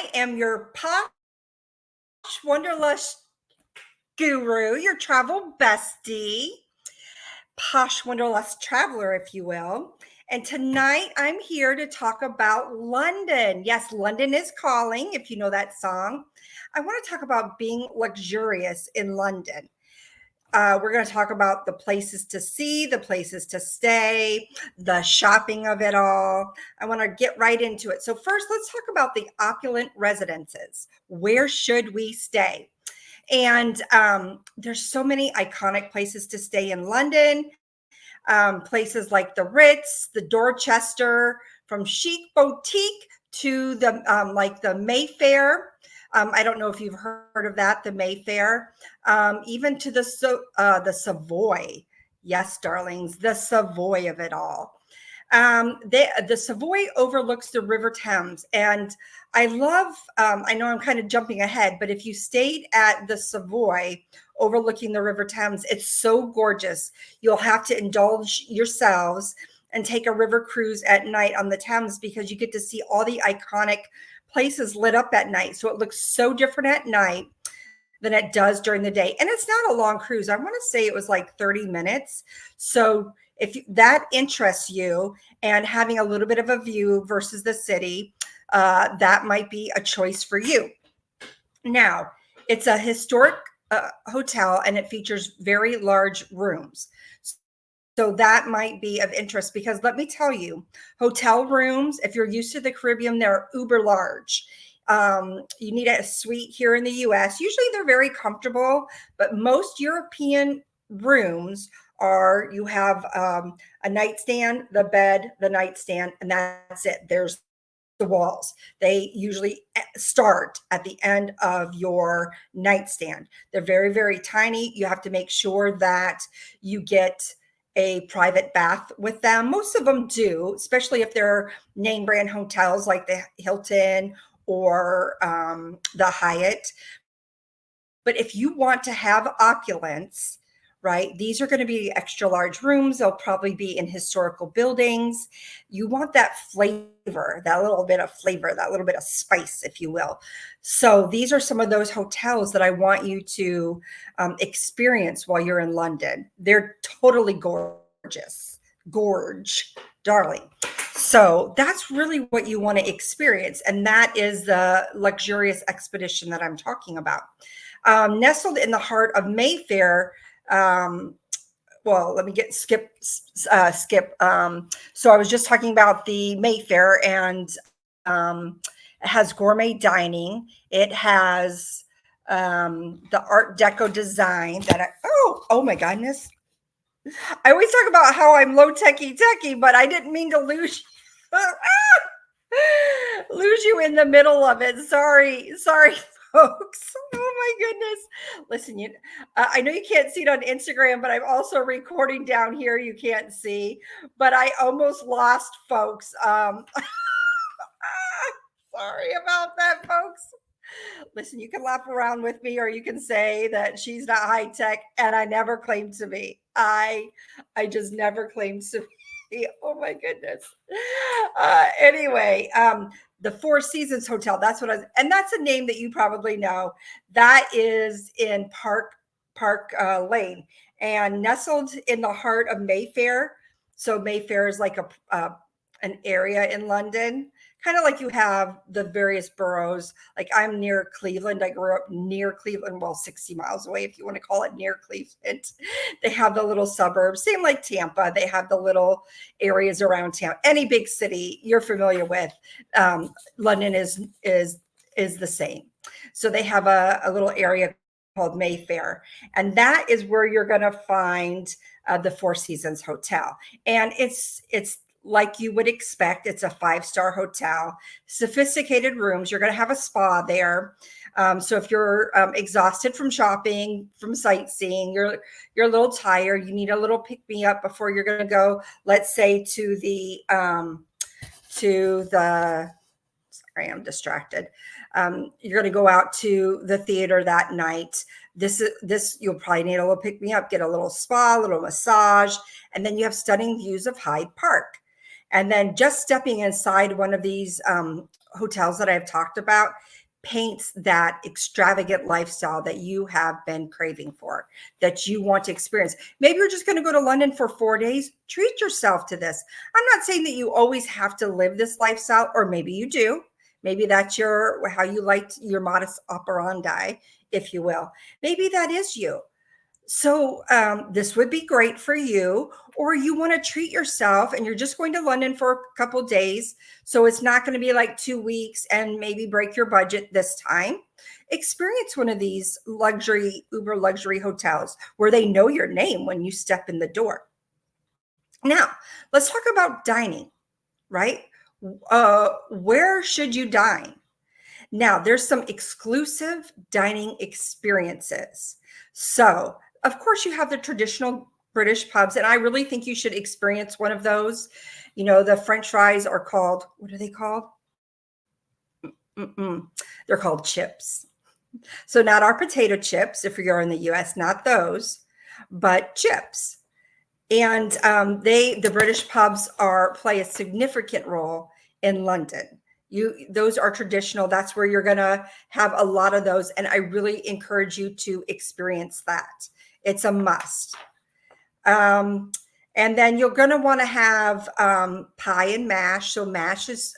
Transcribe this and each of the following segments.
I am your posh wanderlust guru, your travel bestie, posh wanderlust traveler, if you will. And tonight I'm here to talk about London. Yes, London is calling, if you know that song. I want to talk about being luxurious in London. We're going to talk about the places to see, the places to stay, the shopping of it all. I want to get right into it. So, first, let's talk about the opulent residences. Where should we stay? And there's so many iconic places to stay in London. Places like the Ritz, the Dorchester, from chic boutique to the like the Mayfair. I don't know if you've heard of that, the Mayfair, even to the Savoy. Yes, darlings, the Savoy of it all. The Savoy overlooks the River Thames, and I love. I know I'm kind of jumping ahead, but if you stayed at the Savoy overlooking the River Thames, it's so gorgeous. You'll have to indulge yourselves and take a river cruise at night on the Thames because you get to see all the iconic places lit up at night. So it looks so different at night than it does during the day. And it's not a long cruise. I want to say it was like 30 minutes. So if that interests you and having a little bit of a view versus the city, that might be a choice for you. Now, it's a historic hotel and it features very large rooms. So that might be of interest because let me tell you, hotel rooms, if you're used to the Caribbean, they're uber large. You need a suite here in the US. Usually they're very comfortable, but most European rooms are you have a nightstand, the bed, the nightstand, and that's it. There's the walls. They usually start at the end of your nightstand. They're very, very tiny. You have to make sure that you get a private bath with them. Most of them do, especially if they're name brand hotels like the Hilton or the Hyatt. But if you want to have opulence, right, these are going to be extra large rooms. They'll probably be in historical buildings. You want that flavor, that little bit of flavor, that little bit of spice, if you will. So these are some of those hotels that I want you to experience while you're in London. They're totally gorge, darling. So that's really what you want to experience. And that is the luxurious expedition that I'm talking about. Nestled in the heart of Mayfair, well, let me skip. So I was just talking about the Mayfair, and it has gourmet dining. It has the Art Deco design that oh my goodness. I always talk about how I'm low techie, but I didn't mean to lose you in the middle of it. Sorry, folks. Oh my goodness. Listen, I know you can't see it on Instagram, but I'm also recording down here. You can't see, but I almost lost folks. Sorry about that, folks. Listen, you can laugh around with me, or you can say that she's not high tech, and I never claimed to be. I just never claimed to be. Oh my goodness. Anyway, the Four Seasons Hotel. That's what and that's a name that you probably know. That is in Park Lane, and nestled in the heart of Mayfair. So Mayfair is like an area in London, kind of like you have the various boroughs. Like I'm near Cleveland. I grew up near Cleveland, well, 60 miles away, if you want to call it near Cleveland. They have the little suburbs, same like Tampa. They have the little areas around town. Any big city you're familiar with, London is the same. So they have a little area called Mayfair, and that is where you're going to find the Four Seasons Hotel. And it's like you would expect. It's a 5-star hotel, sophisticated rooms. You're going to have a spa there. So if you're exhausted from shopping, from sightseeing, you're a little tired, you need a little pick me up before you're going to go, let's say to the sorry, I'm distracted. You're going to go out to the theater that night. This you'll probably need a little pick me up, get a little spa, a little massage, and then you have stunning views of Hyde Park. And then just stepping inside one of these hotels that I've talked about paints that extravagant lifestyle that you have been craving for, that you want to experience. Maybe you're just going to go to London for 4 days. Treat yourself to this. I'm not saying that you always have to live this lifestyle, or maybe you do. Maybe that's your how you like your modus operandi, if you will. Maybe that is you. So this would be great for you, or you want to treat yourself and you're just going to London for a couple days. So it's not going to be like 2 weeks and maybe break your budget this time. Experience one of these luxury, uber luxury hotels where they know your name when you step in the door. Now, let's talk about dining, right? Where should you dine? Now, there's some exclusive dining experiences. So, of course, you have the traditional British pubs, and I really think you should experience one of those. You know, the French fries are called, what are they called? Mm-mm. They're called chips. So, not our potato chips, if you're in the US, not those, but chips. And the British pubs play a significant role in London. Those are traditional. That's where you're going to have a lot of those, and I really encourage you to experience that. It's a must. And then you're going to want to have pie and mash. So mash is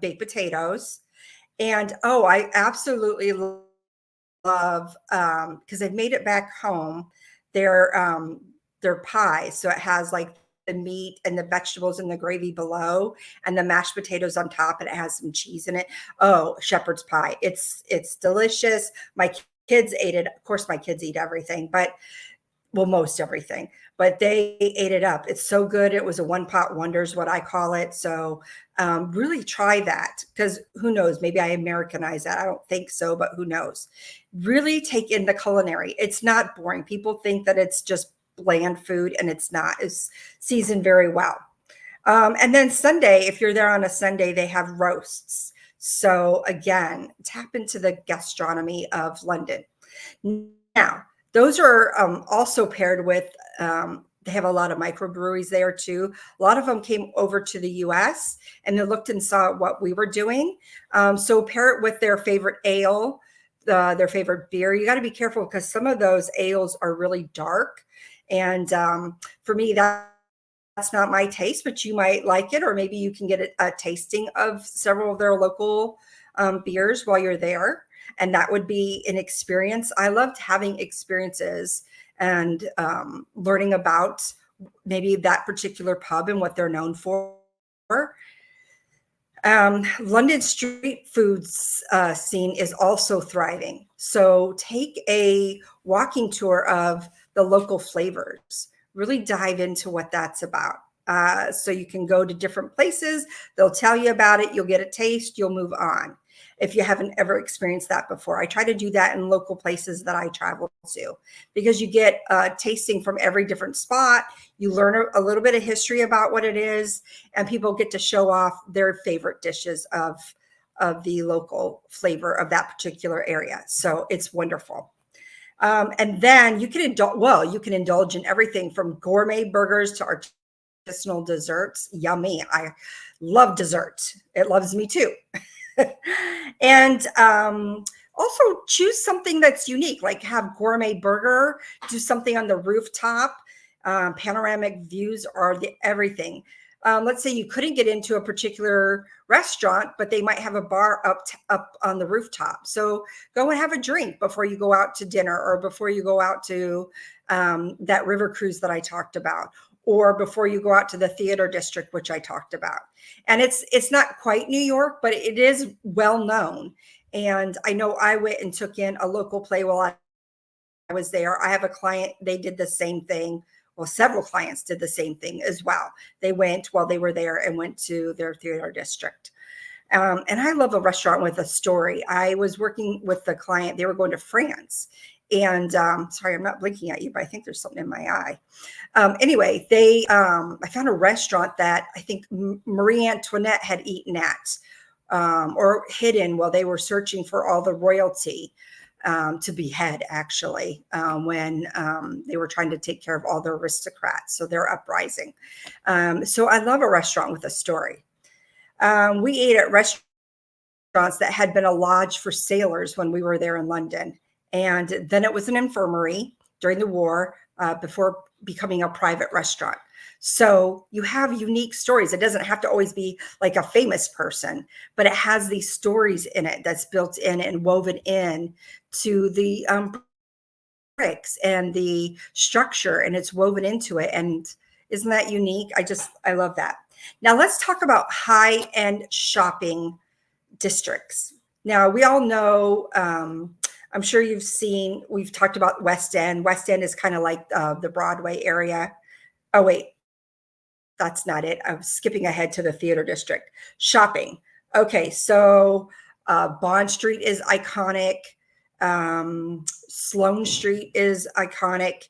baked potatoes, and oh, I absolutely love because I've made it back home. Their pie, so it has like the meat and the vegetables and the gravy below and the mashed potatoes on top, and it has some cheese in it. Oh, shepherd's pie. It's delicious. My kids ate it. Of course, my kids eat everything, but well, most everything, but they ate it up. It's so good. It was a one pot wonder is what I call it. So really try that, because who knows, maybe I Americanize that. I don't think so, but who knows? Really take in the culinary. It's not boring. People think that it's just bland food, and it's not. It's seasoned very well. And then Sunday, if you're there on a Sunday, they have roasts. So again, tap into the gastronomy of London. Now, those are also paired with, they have a lot of microbreweries there too. A lot of them came over to the US and they looked and saw what we were doing. So pair it with their favorite ale, their favorite beer. You got to be careful because some of those ales are really dark. And for me, that's not my taste, but you might like it, or maybe you can get a tasting of several of their local beers while you're there. And that would be an experience. I loved having experiences and learning about maybe that particular pub and what they're known for. London street foods scene is also thriving. So take a walking tour of the local flavors. Really dive into what that's about. So you can go to different places. They'll tell you about it. You'll get a taste. You'll move on. If you haven't ever experienced that before, I try to do that in local places that I travel to, because you get tasting from every different spot. You learn a little bit of history about what it is, and people get to show off their favorite dishes of the local flavor of that particular area. So it's wonderful. And then you can indulge in everything from gourmet burgers to artisanal desserts. Yummy. I love dessert. It loves me too. And also choose something that's unique, like have gourmet burger, do something on the rooftop. Panoramic views are everything. Let's say you couldn't get into a particular restaurant, but they might have a bar up on the rooftop. So go and have a drink before you go out to dinner, or before you go out to that river cruise that I talked about, or before you go out to the theater district, which I talked about. And it's not quite New York, but it is well known. And I know I went and took in a local play while I was there. I have a client, they did the same thing. Well, several clients did the same thing as well. They went while they were there and went to their theater district. And I love a restaurant with a story. I was working with the client. They were going to France. And sorry, I'm not blinking at you, but I think there's something in my eye. Anyway, I found a restaurant that I think Marie Antoinette had eaten at, or hidden while they were searching for all the royalty to behead, actually, when they were trying to take care of all the aristocrats. So they're uprising. So I love a restaurant with a story. We ate at restaurants that had been a lodge for sailors when we were there in London. And then it was an infirmary during the war before becoming a private restaurant. So you have unique stories. It doesn't have to always be like a famous person, but it has these stories in it that's built in and woven in to the bricks and the structure, and it's woven into it. And isn't that unique? I love that. Now let's talk about high-end shopping districts. Now we all know, I'm sure we've talked about West End. West End is kind of like the Broadway area. Oh wait, that's not it. I'm skipping ahead to the theater district. Shopping. Okay, so Bond Street is iconic. Sloane Street is iconic.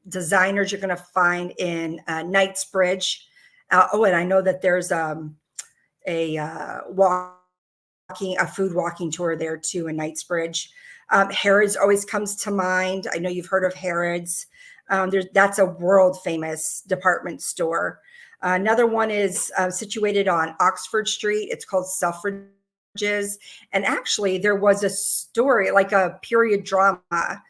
Designers you're going to find in Knightsbridge. And I know that there's a food walking tour there too in Knightsbridge. Harrods always comes to mind. I know you've heard of Harrods. That's a world famous department store. Another one is situated on Oxford Street. It's called Selfridges. And actually there was a story, like a period drama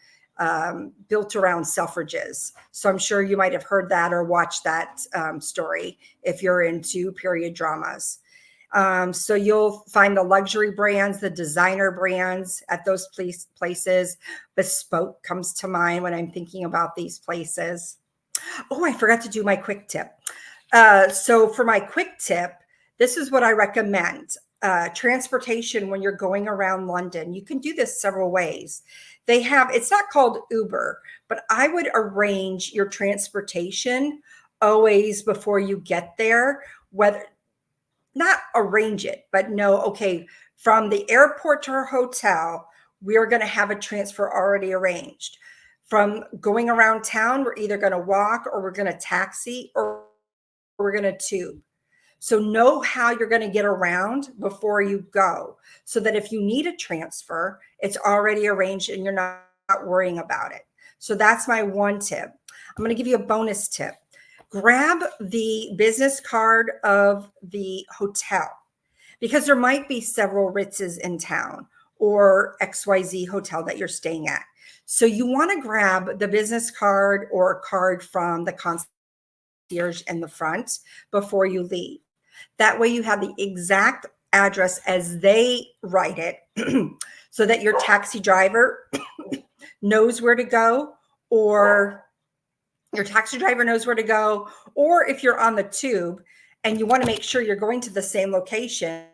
built around Selfridges. So I'm sure you might have heard that or watched that story if you're into period dramas. So you'll find the luxury brands, the designer brands at those places. Bespoke comes to mind when I'm thinking about these places. Oh, I forgot to do my quick tip. So for my quick tip, this is what I recommend. Transportation when you're going around London. You can do this several ways. It's not called Uber, but I would arrange your transportation always before you get there, not arrange it, but know, okay, from the airport to our hotel, we are going to have a transfer already arranged. From going around town, we're either going to walk or we're going to taxi or we're going to tube. So know how you're going to get around before you go, so that if you need a transfer, it's already arranged and you're not worrying about it. So that's my one tip. I'm going to give you a bonus tip. Grab the business card of the hotel, because there might be several Ritzes in town or XYZ hotel that you're staying at. So you want to grab the business card or a card from the concierge in the front before you leave. That way you have the exact address as they write it so that your taxi driver knows where to go, or your taxi driver knows where to go, or if you're on the tube and you want to make sure you're going to the same location,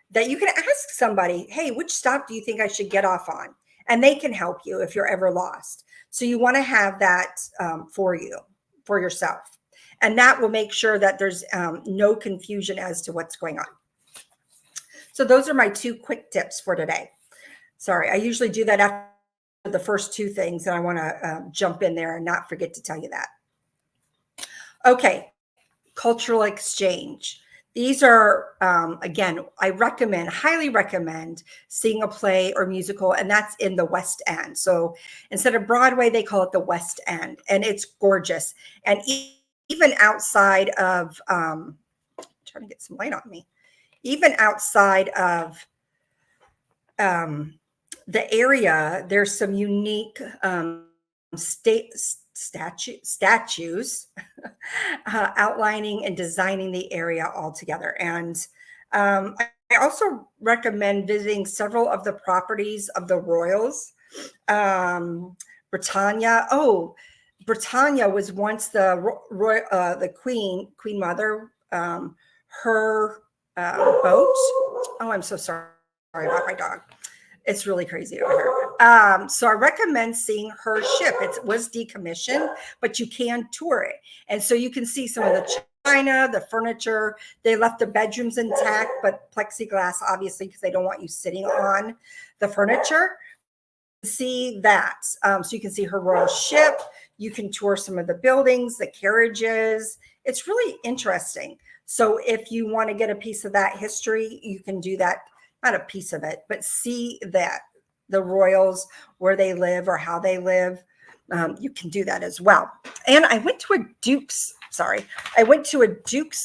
that you can ask somebody, hey, which stop do you think I should get off on? And they can help you if you're ever lost. So you want to have that for yourself. And that will make sure that there's no confusion as to what's going on. So those are my two quick tips for today. Sorry, I usually do that after the first two things, and I want to jump in there and not forget to tell you that. Okay, cultural exchange. These are, again, I highly recommend seeing a play or musical, and that's in the West End. So instead of Broadway, they call it the West End, and it's gorgeous. And even outside of, trying to get some light on me, even outside of the area, there's some unique statues outlining and designing the area altogether. And I also recommend visiting several of the properties of the royals. Britannia. Oh, Britannia was once the Queen Mother. Her boat. Oh, I'm so sorry about my dog. It's really crazy over here. So I recommend seeing her ship. It was decommissioned, but you can tour it. And so you can see some of the china, the furniture. They left the bedrooms intact, but plexiglass, obviously, because they don't want you sitting on the furniture. See that. So you can see her royal ship. You can tour some of the buildings, the carriages. It's really interesting. So if you want to get a piece of that history, you can do that. Not a piece of it, but see that the royals, where they live or how they live. You can do that as well. And I went to a Duke's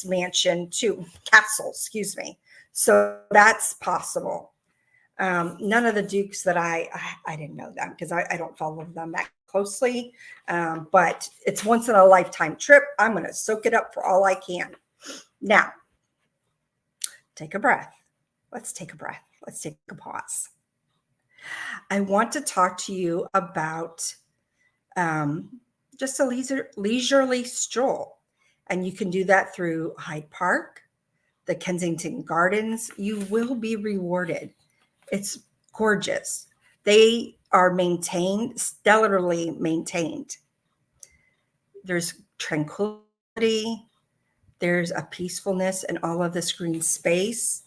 mansion too, castle, excuse me. So that's possible. None of the Dukes that I didn't know them because I don't follow them that closely. But it's once in a lifetime trip. I'm going to soak it up for all I can. Now, take a breath. Let's take a breath. Let's take a pause. I want to talk to you about just a leisurely stroll. And you can do that through Hyde Park, the Kensington Gardens. You will be rewarded. It's gorgeous. They are maintained, stellarly maintained. There's tranquility, there's a peacefulness in all of this green space.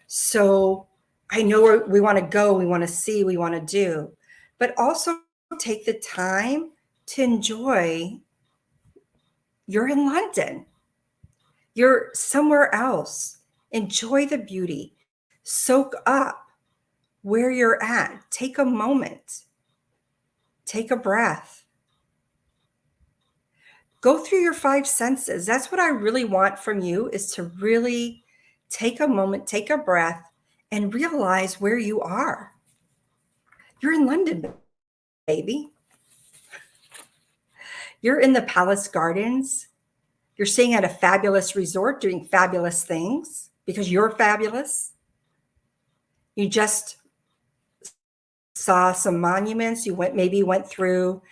So I know where we want to go, we want to see, we want to do, but also take the time to enjoy. You're in London, you're somewhere else. Enjoy the beauty, soak up where you're at. Take a moment, take a breath. Go through your five senses. That's what I really want from you, is to really take a moment, take a breath, and realize where you are. You're in London, baby. You're in the Palace Gardens. You're staying at a fabulous resort doing fabulous things because you're fabulous. You just saw some monuments. You maybe went through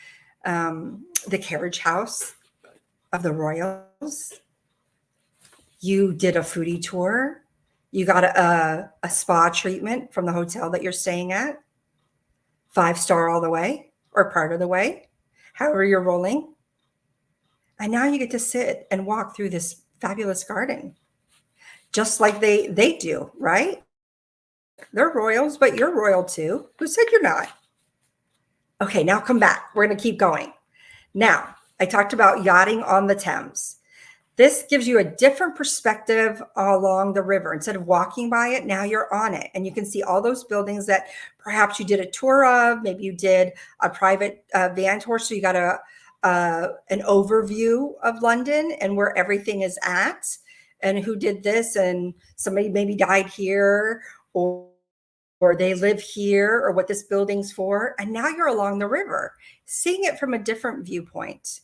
the carriage house of the royals. You did a foodie tour. You got a spa treatment from the hotel that you're staying at. 5-star all the way, or part of the way, however you're rolling. And now you get to sit and walk through this fabulous garden, just like they do, right? They're royals, but you're royal too. Who said you're not? Okay, now come back. We're going to keep going. Now, I talked about yachting on the Thames. This gives you a different perspective along the river. Instead of walking by it, now you're on it. And you can see all those buildings that perhaps you did a tour of. Maybe you did a private van tour. So you got an overview of London and where everything is at and who did this. And somebody maybe died here, or they live here, or what this building's for. And now you're along the river, seeing it from a different viewpoint.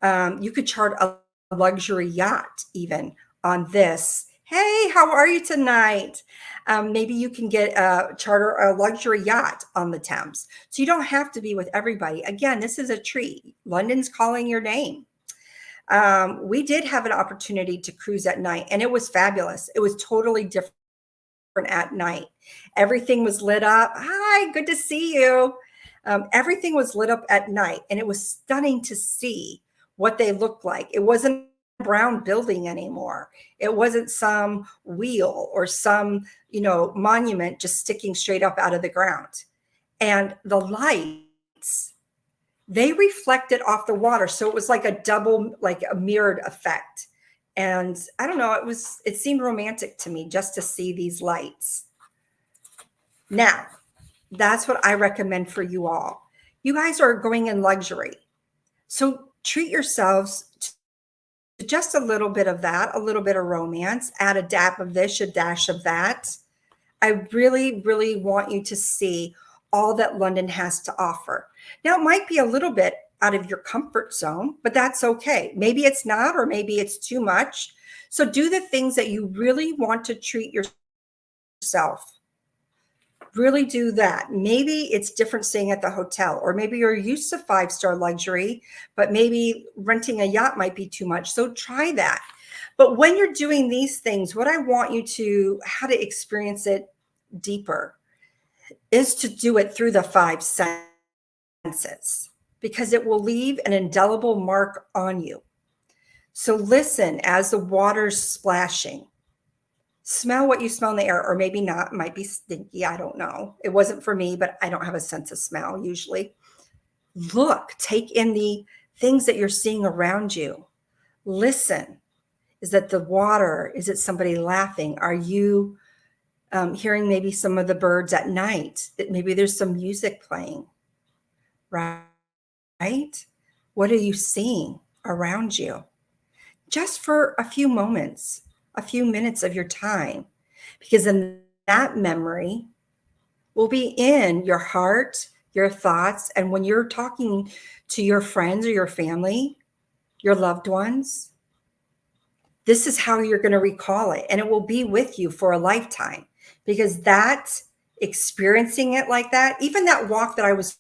You could chart a luxury yacht even on this. Hey, how are you tonight? Maybe you can get charter a luxury yacht on the Thames. So you don't have to be with everybody. Again, this is a treat. London's calling your name. We did have an opportunity to cruise at night, and it was fabulous. It was totally different at night. Everything was lit up. Hi, good to see you. Everything was lit up at night, and it was stunning to see what they looked like. It wasn't a brown building anymore. It wasn't some wheel or some, monument just sticking straight up out of the ground. And the lights, they reflected off the water. So it was like a mirrored effect. And I don't know, it seemed romantic to me just to see these lights. Now, that's what I recommend for you all. You guys are going in luxury. So treat yourselves to just a little bit of that, a little bit of romance, add a dab of this, a dash of that. I really, really want you to see all that London has to offer. Now, it might be a little bit out of your comfort zone, but that's okay. Maybe it's not, or maybe it's too much. So do the things that you really want to treat yourself. Really do that. Maybe it's different staying at the hotel, or maybe you're used to 5-star luxury, but maybe renting a yacht might be too much. So try that. But when you're doing these things, what I want you to, how to experience it deeper, is to do it through the 5 senses, because it will leave an indelible mark on you. So listen as the water's splashing. Smell what you smell in the air, or maybe not. It might be stinky. I don't know. It wasn't for me, but I don't have a sense of smell usually. Look, take in the things that you're seeing around you. Listen. Is that the water? Is it somebody laughing? Are you hearing maybe some of the birds at night? Maybe there's some music playing, right? What are you seeing around you? Just for a few moments, a few minutes of your time. because then that memory will be in your heart, your thoughts. And when you're talking to your friends or your family, your loved ones, this is how you're going to recall it. And it will be with you for a lifetime, because that experiencing it like that, even that walk that I was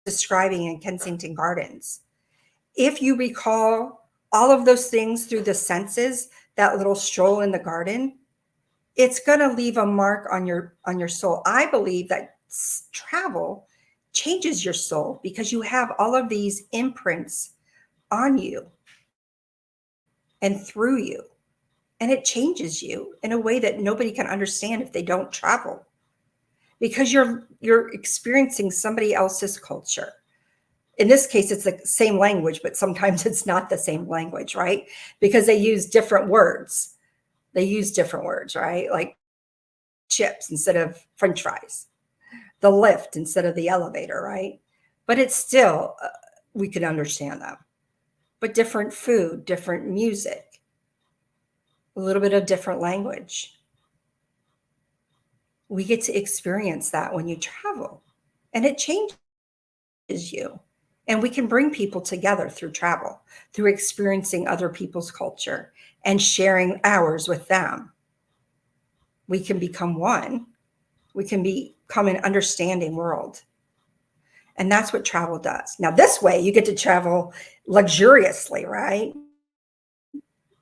describing in Kensington Gardens, if you recall all of those things through the senses, that little stroll in the garden, it's going to leave a mark on your soul. I believe that travel changes your soul because you have all of these imprints on you and through you, and it changes you in a way that nobody can understand if they don't travel, because you're experiencing somebody else's culture. In this case, it's the same language, but sometimes it's not the same language, right? Because they use different words. Right? Like chips instead of French fries, the lift instead of the elevator, right? But it's still, we can understand them. But different food, different music, a little bit of different language. We get to experience that when you travel, and it changes you. And we can bring people together through travel, through experiencing other people's culture and sharing ours with them. We can become one. We can become an understanding world. And that's what travel does. Now, this way, you get to travel luxuriously, right?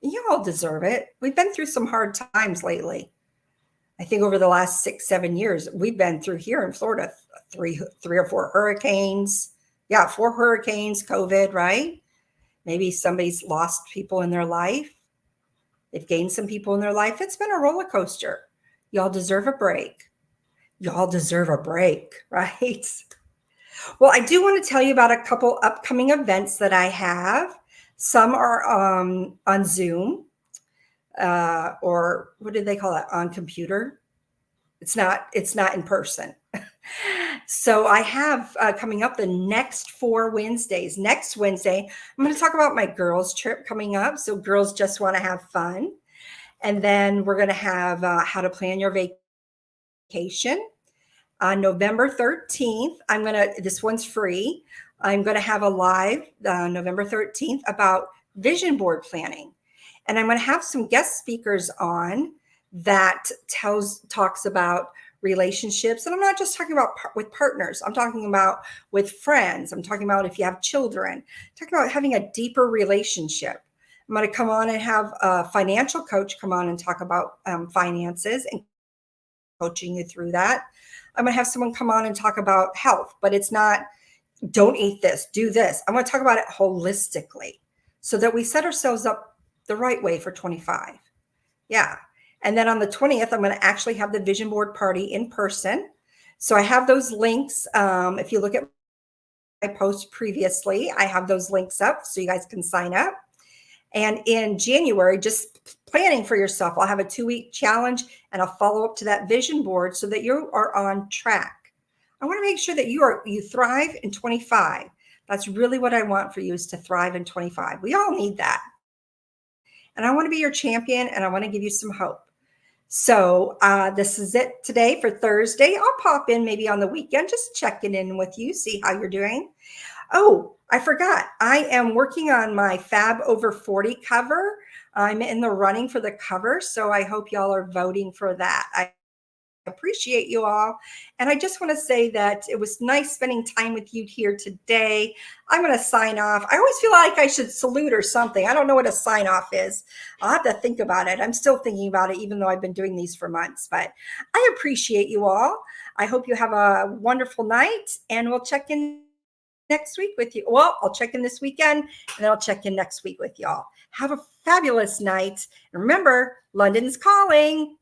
You all deserve it. We've been through some hard times lately. I think over the last 6-7 years, we've been through here in Florida three or four hurricanes. Yeah, 4 hurricanes, COVID, right? Maybe somebody's lost people in their life. They've gained some people in their life. It's been a roller coaster. Y'all deserve a break. Y'all deserve a break, right? Well, I do want to tell you about a couple upcoming events that I have. Some are on Zoom, or what do they call it? On computer. It's not in person. So I have coming up the next 4 Wednesdays. Next Wednesday, I'm going to talk about my girls' trip coming up. So girls just want to have fun. And then we're going to have how to plan your vacation. On November 13th, this one's free. I'm going to have a live November 13th about vision board planning. And I'm going to have some guest speakers on that talks about relationships. And I'm not just talking about with partners. I'm talking about with friends. I'm talking about if you have children. I'm talking about having a deeper relationship. I'm going to come on and have a financial coach come on and talk about finances and coaching you through that. I'm going to have someone come on and talk about health, but it's not, don't eat this, do this. I'm going to talk about it holistically so that we set ourselves up the right way for 25. Yeah. And then on the 20th, I'm going to actually have the vision board party in person. So I have those links. If you look at my post previously, I have those links up so you guys can sign up. And in January, just planning for yourself, I'll have a 2-week challenge and I'll follow up to that vision board so that you are on track. I want to make sure that you thrive in 25. That's really what I want for you, is to thrive in 25. We all need that. And I want to be your champion, and I want to give you some hope. So this is it today for Thursday. I'll pop in maybe on the weekend, just checking in with you, see how you're doing. Oh, I forgot. I am working on my Fab Over 40 cover. I'm in the running for the cover, so I hope y'all are voting for that. I appreciate you all. And I just want to say that it was nice spending time with you here today. I'm going to sign off. I always feel like I should salute or something. I don't know what a sign off is. I'll have to think about it. I'm still thinking about it, even though I've been doing these for months. But I appreciate you all. I hope you have a wonderful night, and we'll check in next week with you. Well, I'll check in this weekend, and then I'll check in next week with y'all. Have a fabulous night. And remember, London's calling.